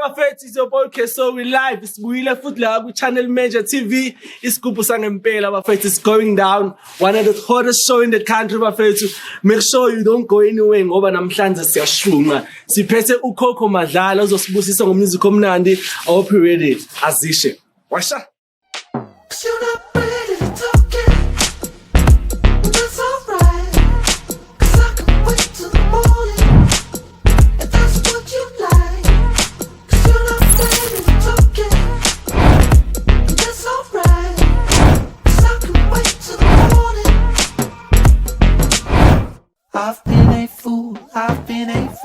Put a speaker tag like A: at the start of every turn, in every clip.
A: bafethu, it's your boy Kheso, we live. Isibuyile futhi la ku Channel Major TV. Isgubhu Samampela bafethu, it's going down. One of the hottest show in the country bafethu. Make sure you don't go anywhere ngoba namhlanje siyashunqa. Siphethe uKhokho Madlala uzosibusisa ngomusic omnandi. I hope you're ready. Azishe. Washa.
B: I've been a fool, I've been a fool.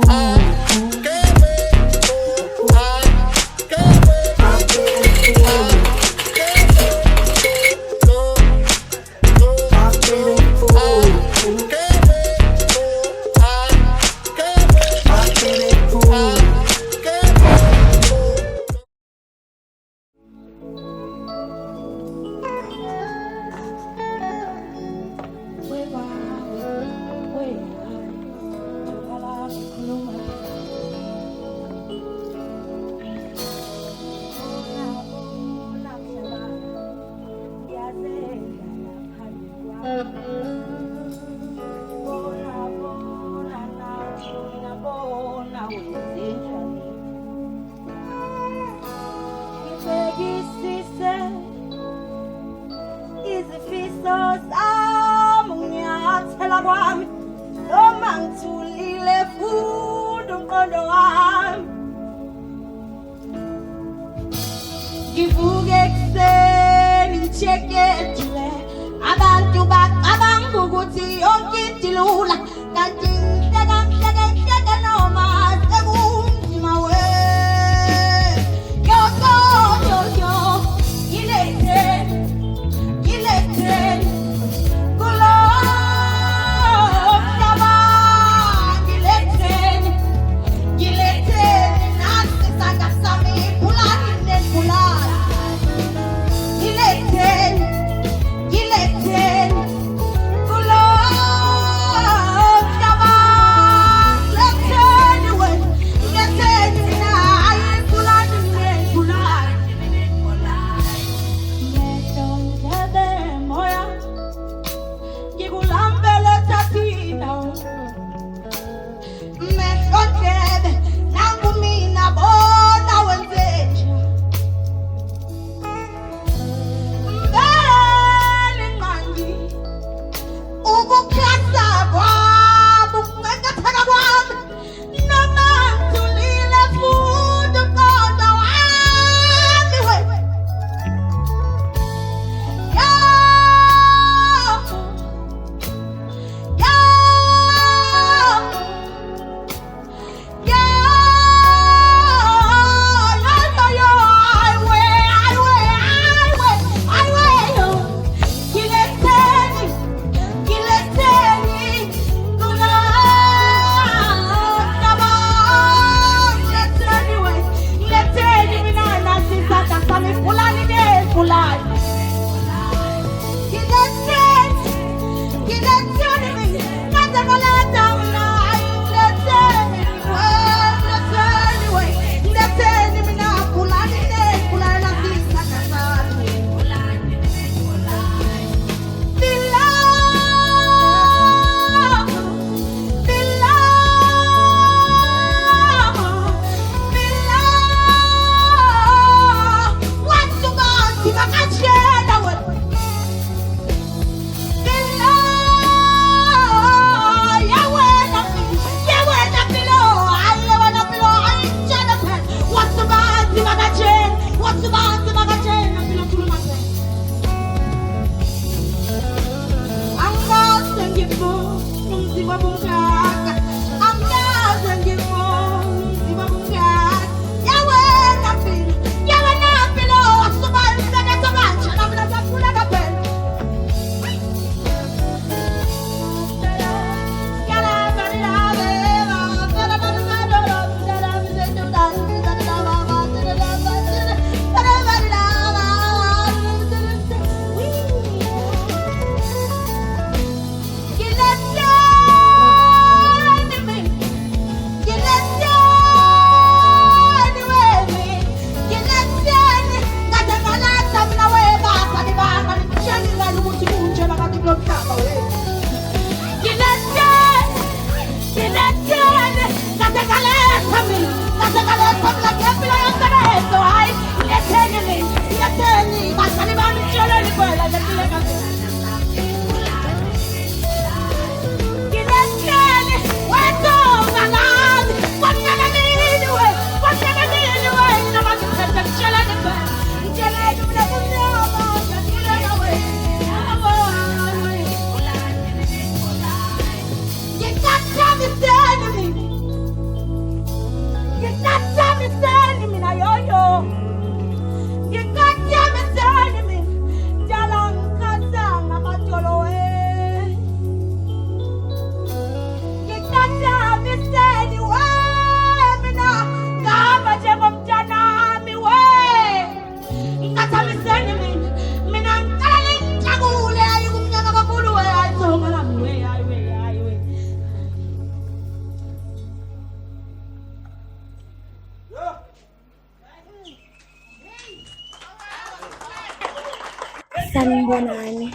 C: Sanibonani.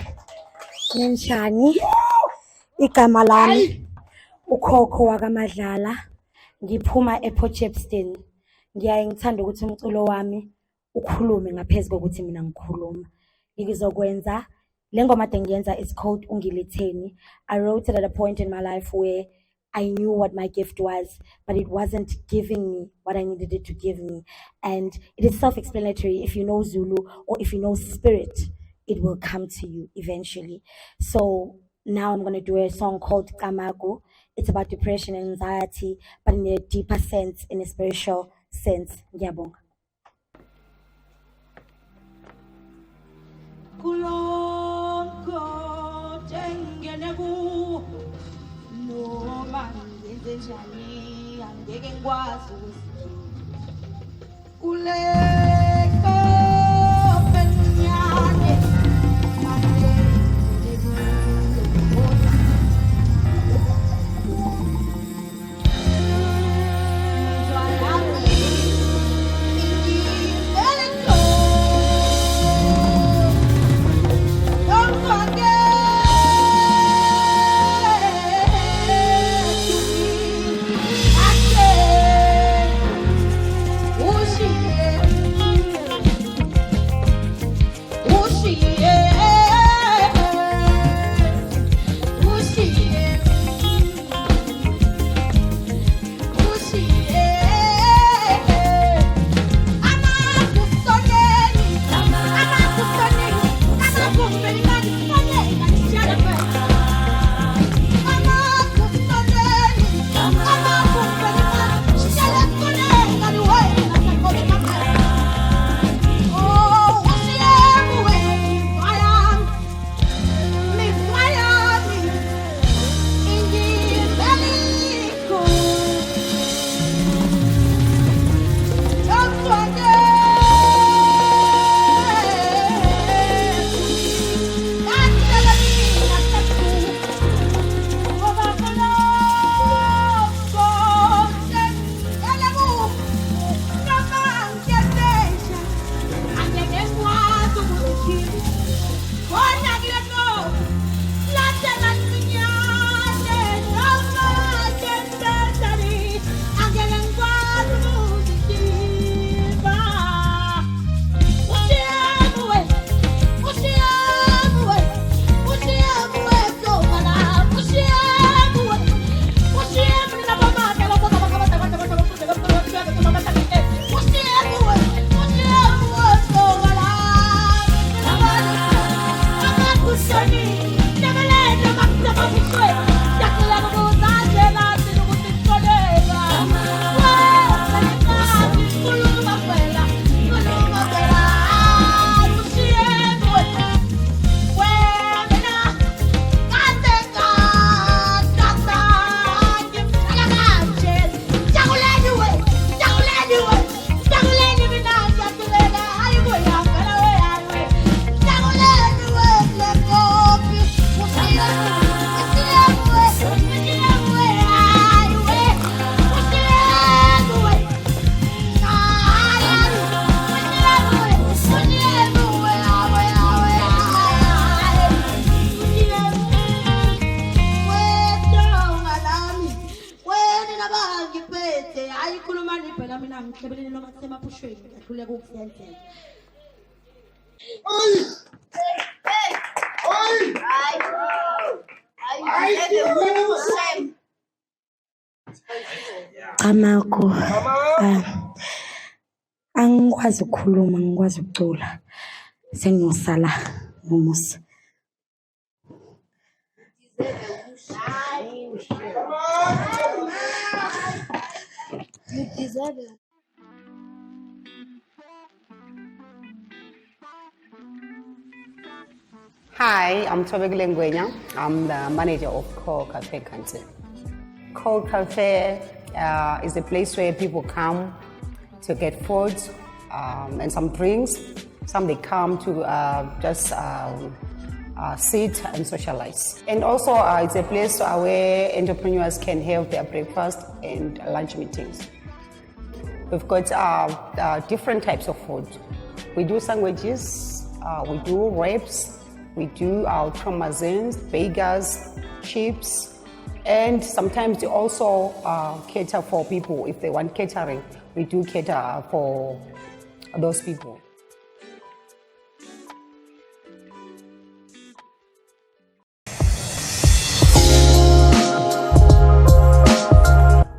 C: Ninjani? Igama lami ukhokho Madlala. Ngiphuma ePortchepston. Ngiyaye ngithanda ukuthi umculo wami ukhulume ngaphezulu kokuthi mina ngikhuluma. Ngizokwenza le ngoma engiyenza is called Ungiletheni. I wrote it at a point in my life where I knew what my gift was, but it wasn't giving me what I needed it to give me. And it is self-explanatory. If you know Zulu or if you know spirit, it will come to you eventually. So now I'm going to do a song called Kamago. It's about depression and anxiety, but in a deeper sense, in a spiritual sense. Ngiyabonga. Kamago. Angikwazi ukukhuluma, ngikwazi ukucula. Senginosala ngomusa. You deserve it.
D: Hi, I'm Tobekile Ngwenya. I'm the manager of Khokho Cafe Country. Khokho Cafe is a place where people come to get food and some drinks. Some they come to just sit and socialize. And also it's a place where entrepreneurs can have their breakfast and lunch meetings. We've got different types of food. We do sandwiches, We do wraps, we do our tromazins, bagels, chips, and sometimes we also cater for people. If they want catering, we do cater for those people.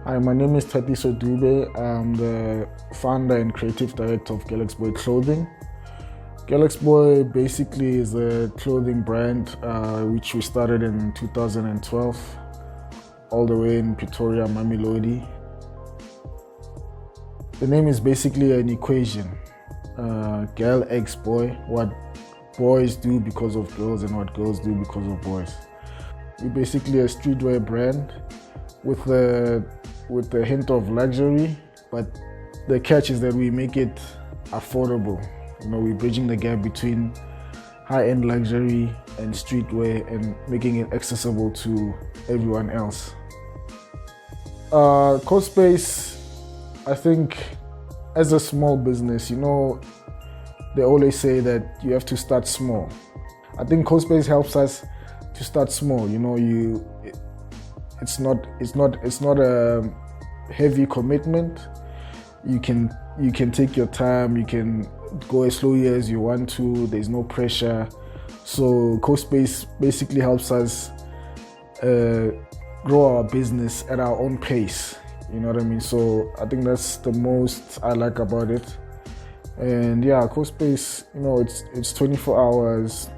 E: Hi, my name is Isgubhu. I'm the founder and creative director of Boy Clothing. Boy basically is a clothing brand which we started in 2012, all the way in Pretoria, Mamelodi. The name is basically an equation. Girl X boy, what boys do because of girls and what girls do because of boys. We're basically a streetwear brand with a hint of luxury, but the catch is that we make it affordable. We're bridging the gap between high-end luxury and streetwear and making it accessible to everyone else. CoSpace, I think, as a small business, they always say that you have to start small. I think CoSpace helps us to start small. It's not a heavy commitment. You can take your time. You can go as slowly as you want to. There's no pressure. So CoSpace basically helps us grow our business at our own pace. You know what I mean? So I think that's the most I like about it. And yeah, CoSpace, it's 24 hours.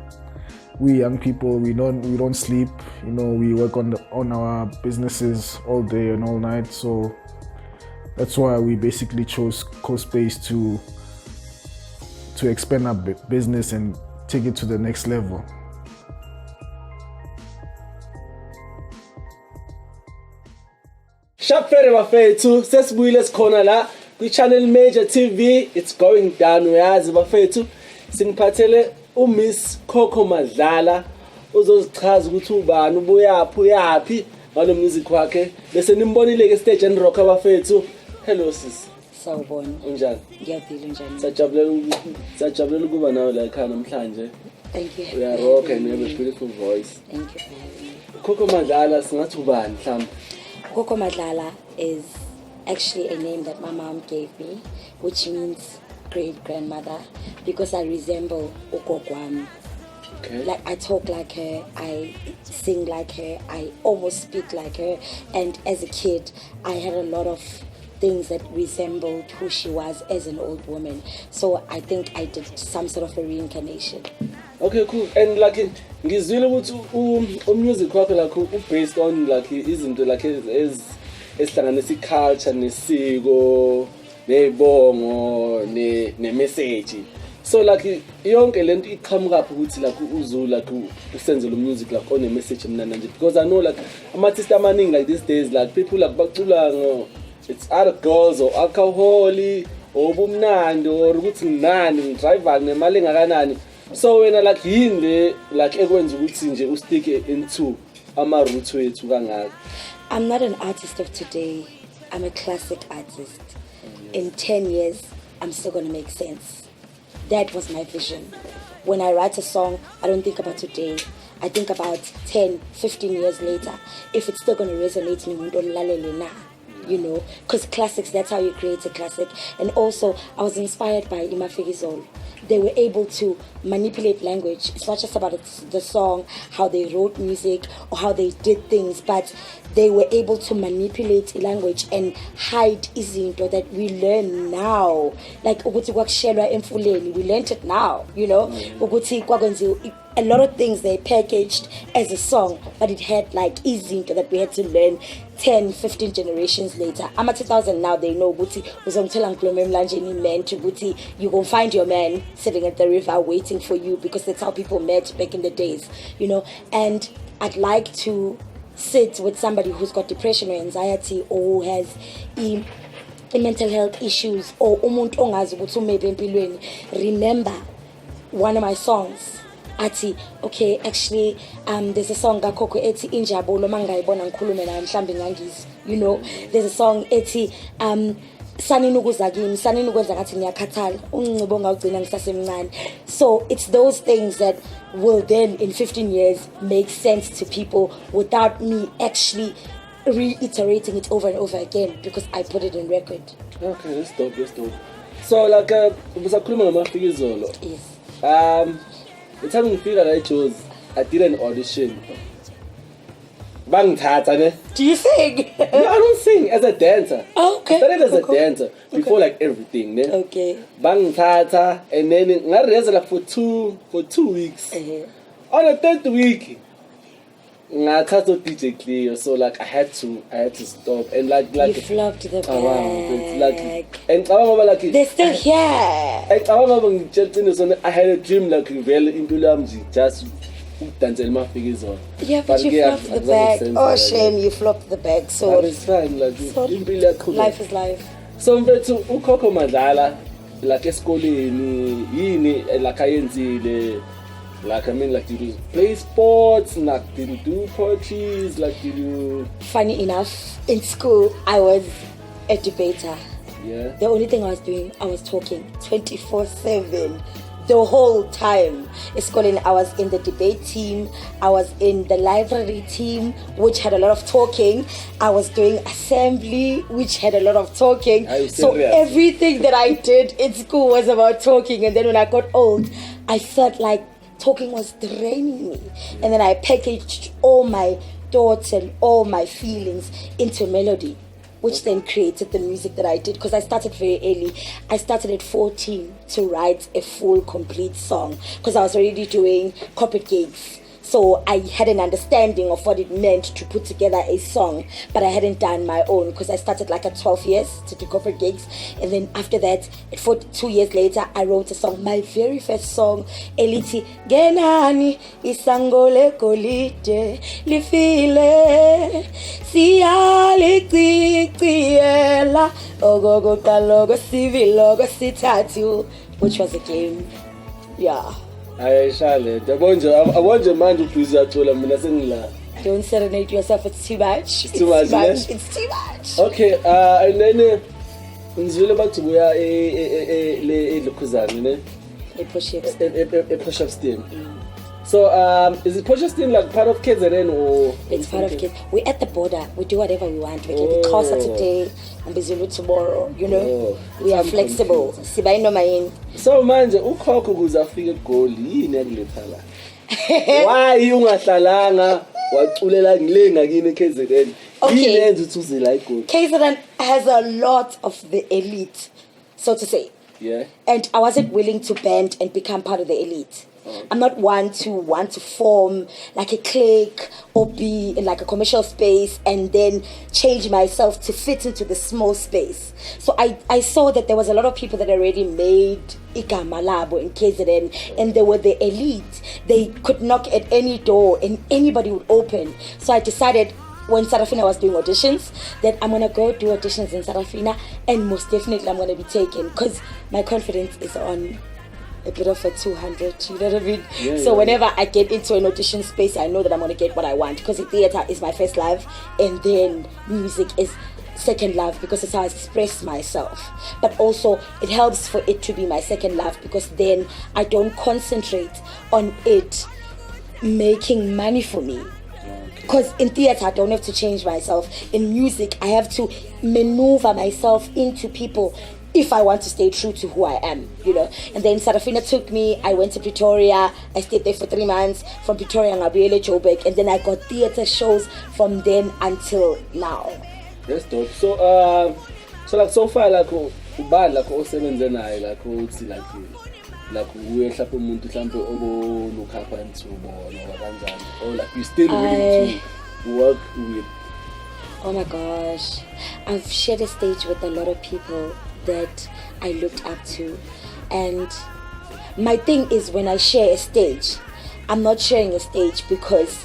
E: We young people, we don't sleep. We work on our businesses all day and all night. So that's why we basically chose CoSpace to expand our business and take it to the next level.
A: Shapfere bafethu sesibuyile sikhona la kwi-channel Major TV. It's going down. Uyazi bafethu siniphathele uMiss Khokho Madlala uzozichaza ukuthi ubani uyaphi ngalo music wakhe bese nimbonile ke stage and rock bafethu. Hello sis.
C: Sawubona.
A: Unjani?
C: Ngiyaphila njani?
A: Sajabulela ukuba nawe la ekhaya namhlanje.
C: Thank you.
A: We are rock and you have a beautiful voice.
C: Thank you for having me.
A: Khokho Madlala singathi ubani mhlawumbe?
C: Khokho Madlala is actually a name that my mom gave me, which means great-grandmother, because I resemble ugogo.
A: Okay.
C: Like I talk like her, I sing like her, I almost speak like her, and as a kid I had a lot of things that resembled who she was as an old woman. So I think I did some sort of a reincarnation.
A: Okay, cool. And like ngizwile ukuthi music wakho like based on like izinto like esihlanganisa culture nesiko nebongo ne-message. So like yonke lento iqhamuka lapho ukuthi like uZulu like usenze lo music like on a message emnandi nje, because I know like ama-artists amaningi like these days like people like bacula ngo it's either girls or alcohol or ubumnandi or ukuthi nginani ngidriver nemali engakanani. So when like yini le like ekwenza ukuthi nje ustick into ama roots wethu kangaka?
C: I'm not an artist of today. I'm a classic artist. In 10 years, I'm still going to make sense. That was my vision. When I write a song, I don't think about today. I think about 10, 15 years later. If it's still going to resonate, because classics, that's how you create a classic. And also, I was inspired by Imafegizolo. They were able to manipulate language. It's not just about the song, how they wrote music or how they did things, but they were able to manipulate language and hide izinto that we learn now. Like ukuthi kwakushelwa emfuleni, we learned it now, ukuthi kwakwenziwa a lot of things they packaged as a song, but it had like izinto that we had to learn 10, 15 generations later. I'm at 2000 now, they know ukuthi uzongithola ngikulomo emlanjeni meant ukuthi you gonna find your man sitting at the river waiting for you, because that's how people met back in the days, and I'd like to sit with somebody who's got depression or anxiety or who has mental health issues or umuntu ongazi ukuthi umephi empilweni. Remember one of my songs athi okay, actually there's a song kaKhokho ethi injabulo mangayibona ngikhulume nayo mhlambe ngangizwe, there's a song ethi sanini ukuza kimi, sanini ukwenza ngathi ngiyakhathala, ungincibo ngawugcina ngisasemncane. So it's those things that will then in 15 years make sense to people without me actually reiterating it over and over again because I put it in record.
A: Okay, that's dope. So like ubusakhuluma ngamafikizolo.
C: Yes.
A: The time ngifika la eJozi, I did an audition. Bangithatha ne?
C: Do you sing?
A: No, I don't sing as a dancer.
C: Oh, okay.
A: I started as a
C: Cool.
A: dancer before like everything ne?
C: Okay.
A: Bangithatha and then ngarehearse like for two weeks. On the third week ngathatha DJ Cleo, so like I had to stop and like
C: You flopped the bag.
A: and like
C: They're still here.
A: I had a dream like vele impilo yami nje just ukudansela amafikizolo.
C: Yeah, but you flopped the bag. Oh, shame, you flopped the bag. So
A: But it's fine, like impilo yakhona.
C: life is life.
A: So mfethu ukhokho Madlala like esikoleni yini like ayenzile. Like I mean, like did you play sports? Like did you do poetry? Like did you?
C: Funny enough, in school I was a debater.
A: Yeah.
C: The only thing I was doing, I was talking 24/7, the whole time. In school, I was in the debate team. I was in the library team, which had a lot of talking. I was doing assembly, which had a lot of talking.
A: Are you
C: So
A: serious?
C: everything that I did in school was about talking. And then when I got old, I felt like talking was draining me. And then I packaged all my thoughts and all my feelings into melody, which then created the music that I did, because I started very early. I started at 14 to write a full, complete song, because I was already doing corporate gigs. So I had an understanding of what it meant to put together a song, but I hadn't done my own, because I started like at 12 years to do corporate gigs. And then after that, 2 years later, I wrote a song, my very first song, Eliti, Genani, Isangole Kolite, Lifile, Siali Tiela, Ogogo Kalogo Civilogo Sitatu, which was a game. Yeah.
A: I want your man to please athola mina sengila.
C: Don't serenade yourself, it's too much.
A: It's too much, yeah?
C: It's too much.
A: Okay, and then ngizwile bathi buya le Lukhuzani ne?
C: A push-up.
A: A push-up steam. So is it push-up steam like part of KZN or?
C: It's part of kids. We're at the border. We do whatever we want. We can be Kheso today and be Zulu tomorrow. You know,
A: Oh,
C: we are
A: I'm
C: flexible. Sibayino mayin.
A: So manje ukhokho kuze afike eGoli yini yakuletha la? Why ungahlalanga waculela ngile ngakini eKZN?
C: Okay.
A: Yini yenza ukuthi uze la eGoli?
C: KZN has a lot of the elite, so to say.
A: Yeah.
C: And I wasn't willing to bend and become part of the elite. I'm not one to want to form like a clique or be in like a commercial space and then change myself to fit into the small space. So I saw that there was a lot of people that already made igama labo in KZN, and they were the elite. They could knock at any door and anybody would open. So I decided, when Sarafina was doing auditions, that I'm gonna go do auditions in Sarafina, and most definitely I'm gonna be taken, because my confidence is on a bit of a 200, you know what I mean?
A: Yeah,
C: So
A: yeah.
C: whenever I get into an audition space, I know that I'm gonna get what I want, because the theater is my first love, and then music is second love, because it's how I express myself. But also it helps for it to be my second love, because then I don't concentrate on it making money for me. Because in theater, I don't have to change myself. In music, I have to maneuver myself into people if I want to stay true to who I am, you know. And then Sarafina took me, I went to Pretoria, I stayed there for 3 months. From Pretoria, Ngabriele Joburg, and then I got theater shows from then until now.
A: That's dope. So like so far like ubani like osebenze naye like uthi like uye mhlawumbe umuntu mhlawumbe obo look up into bona kanjani, or like you still willing to work with?
C: Oh my gosh, I've shared a stage with a lot of people that I looked up to, and my thing is, when I share a stage, I'm not sharing a stage because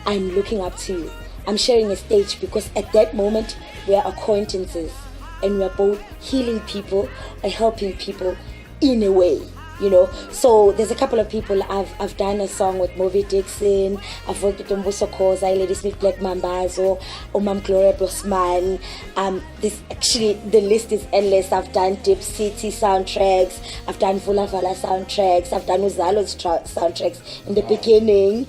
C: I'm looking up to you. I'm sharing a stage because at that moment we are acquaintances and we are both healing people or helping people in a way. you know. So there's a couple of people. I've done a song with Moby Dixon. I've worked with Umbuso Khoza, Lady Smith, Black Mambazo, Umam Gloria Bosman. The list is endless. I've done Diep City soundtracks. I've done Vala soundtracks. I've done Uzalo's soundtracks in the beginning.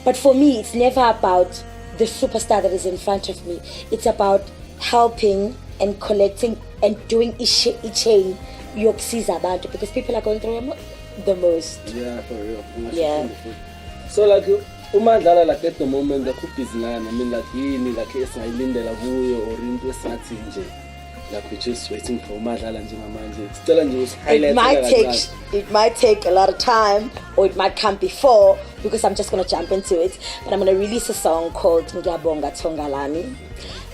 C: But for me, it's never about the superstar that is in front of me. It's about helping and collecting and doing chain yokusiza abantu, because people are going through the most.
A: Yeah, for real.
C: Yeah.
A: So like uMadlala, like at the moment the cook is none. I mean like yini like esingayilindela kuyo or into esingathi nje, like we're just waiting for uMadlala njengamanje. Sicela nje
C: It might take a lot of time, or it might come before, because I'm just going to jump into it. But I'm going to release a song called Ngiyabonga Tongalami,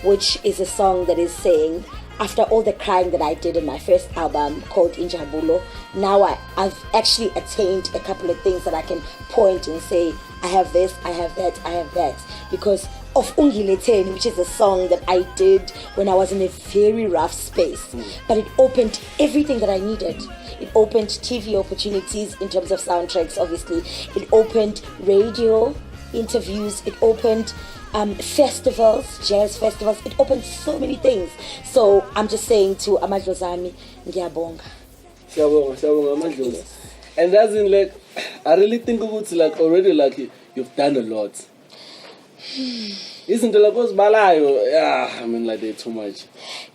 C: which is a song that is saying, after all the crying that I did in my first album called Injabulo, now I've actually attained a couple of things that I can point and say, I have this, I have that, I have that. Because of Ungiletheni, which is a song that I did when I was in a very rough space. But it opened everything that I needed. It opened TV opportunities in terms of soundtracks, obviously. It opened radio interviews. It opened festivals, jazz festivals. It opened so many things. So I'm just saying to Amadlozami, Ngiyabonga.
A: Siyabonga Amadlozi. And that's in like, I really think it's like already like you've done a lot. Isn't it like Balayo? Yeah, I mean like they're too much.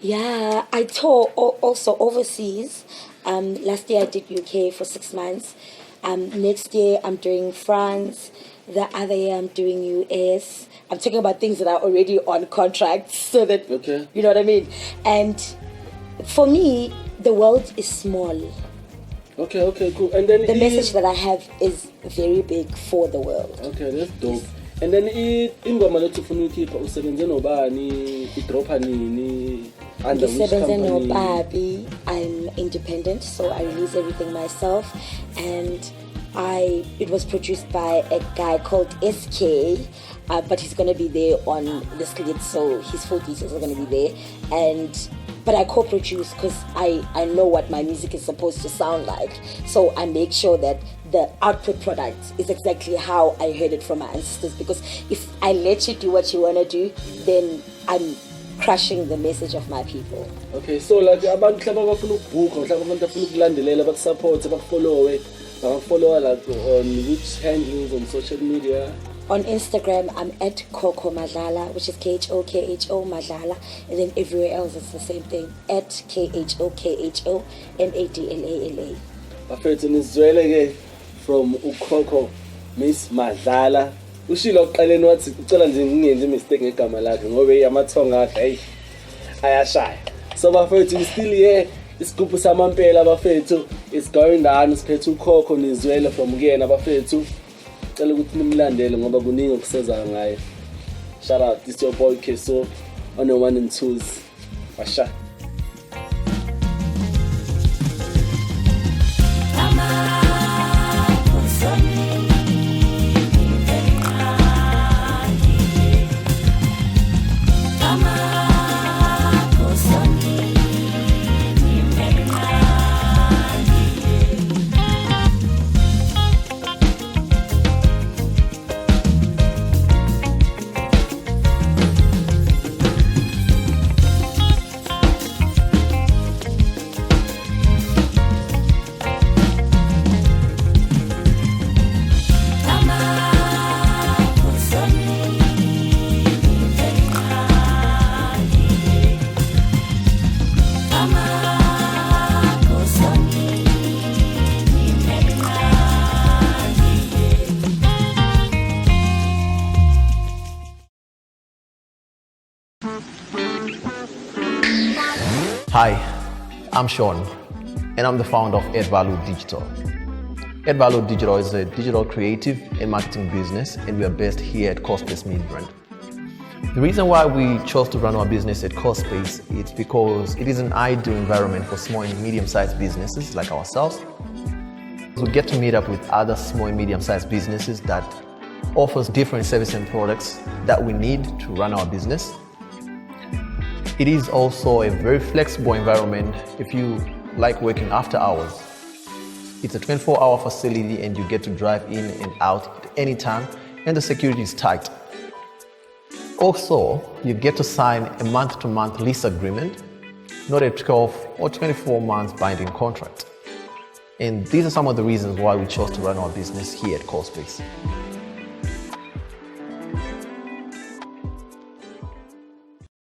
C: Yeah, I tour also overseas. Last year I did UK for 6 months. Next year I'm doing France. The other year I'm doing US. I'm talking about things that are already on contract, so that you know what I mean. And for me, the world is small.
A: Okay, cool. And then
C: the message that I have is very big for the world.
A: Okay, that's dope. And then ingoma lethi ufuna ukukhipha usebenze nobani, idropa nini, under which company?
C: I'm independent, so I release everything myself, and it was produced by a guy called SK, but he's gonna be there on the skit, so his full details are gonna be there. But I co-produce because I know what my music is supposed to sound like, so I make sure that the output product is exactly how I heard it from my ancestors, because if I let you do what you want to do, then I'm crushing the message of my people.
A: Okay, so like abantu mhlawumbe abafuna ukubhuka, mhlawumbe abantu abafuna ukulandelela, bakusupport, bakufollow, like on which handles on social media?
C: On Instagram, I'm at Khokho Madlala, which is Khokho Madlala, and then everywhere else it's the same thing, at Khokho Madlala.
A: Bafethu nizwele ke from uKhokho Miss Madlala. Ushilo kuqaleni wathi ucela nje ngingenze mistake ngegama lakhe ngoba yamathonga akhe hey ayashaya. So bafethu we still here. Isgubhu Samampela bafethu is going down. Siphethe uKhokho nizwele from kuyena bafethu. Cela ukuthi nimlandele ngoba kuningi okusezayo ngaye. Shout out, this your boy Kheso on the 1 and 2s. Washa.
F: Hi, I'm Sean, and I'm the founder of Uzalo Digital. Uzalo Digital is a digital creative and marketing business, and we are based here at CoSpace Midrand. The reason why we chose to run our business at CoSpace is because it is an ideal environment for small and medium-sized businesses like ourselves. We get to meet up with other small and medium-sized businesses that offers different services and products that we need to run our business. It is also a very flexible environment if you like working after hours. It's a 24-hour facility and you get to drive in and out at any time, and the security is tight. Also, you get to sign a month-to-month lease agreement, not a 12 or 24 months binding contract. And these are some of the reasons why we chose to run our business here at CoSpace.